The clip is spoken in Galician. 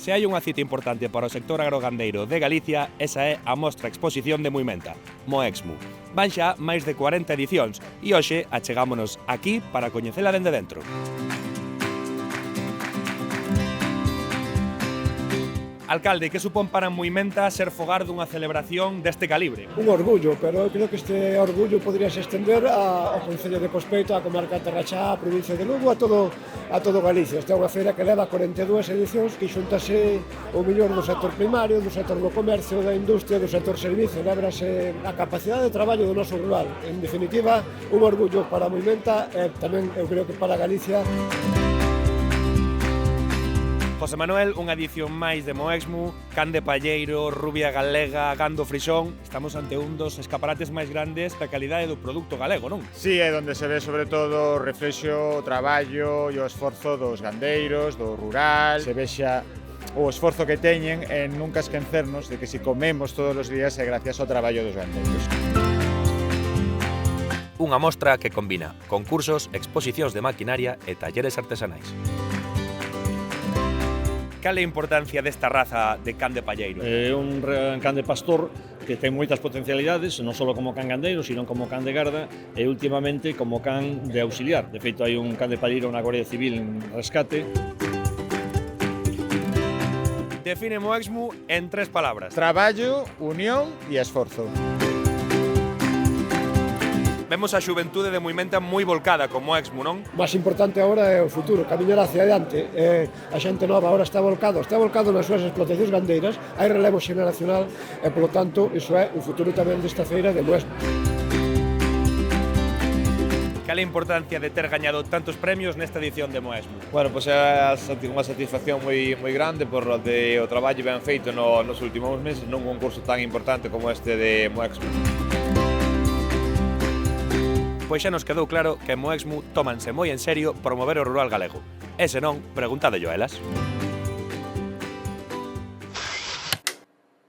Se hai unha cita importante para o sector agrogandeiro de Galicia, esa é a mostra exposición de Moimenta, Moexmu. Van xa máis de 40 edicións e hoxe achegámonos aquí para coñecela dende dentro. Alcalde, que supón para Moimenta ser fogar dunha celebración deste calibre? Un orgullo, pero eu creo que este orgullo podría se estender ao Concello de Pospeito, á comarca de Terrachá, á provincia de Lugo, a todo Galicia. Esta é unha feira que leva 42 edicións que xuntase o mellor do sector primario, do sector do comercio, da industria, do sector servicio, lebrase a capacidade de traballo do noso rural. En definitiva, un orgullo para Moimenta e tamén eu creo que para Galicia. José Manuel, unha edición máis de Moexmu, can de palleiro, rubia galega, gando frixón. Estamos ante un dos escaparates máis grandes da calidade do produto galego, non? Sí, é onde se ve sobre todo o reflexo, o traballo e o esforzo dos gandeiros, do rural. Se vexa o esforzo que teñen en nunca esquecernos de que se comemos todos os días é gracias ao traballo dos gandeiros. Unha mostra que combina concursos, exposicións de maquinaria e talleres artesanais. Cal é a importancia desta raza de can de palleiro? É un can de pastor que ten moitas potencialidades, non só como can gandeiro, sino como can de garda e últimamente como can de auxiliar. De feito, hai un can de palleiro na Guardia Civil en rescate. Define Moexmu en 3 palabras. Traballo, unión e esforzo. Vemos a xuventude de Moimenta moi volcada con Moexmu, non? O máis importante agora é o futuro, camiñar hacia adiante. A xente nova agora está volcado nas súas explotacións gandeiras, hai relevo xeneracional e, polo tanto, iso é o futuro tamén desta feira de Moexmu. Cal é a importancia de ter gañado tantos premios nesta edición de Moexmu? Bueno, pois é unha satisfacción moi grande por o traballo ben feito nos últimos meses nun concurso tan importante como este de Moexmu. Pois xa nos quedou claro que en Moexmu tómanse moi en serio promover o rural galego. E se non, preguntádollo a elas.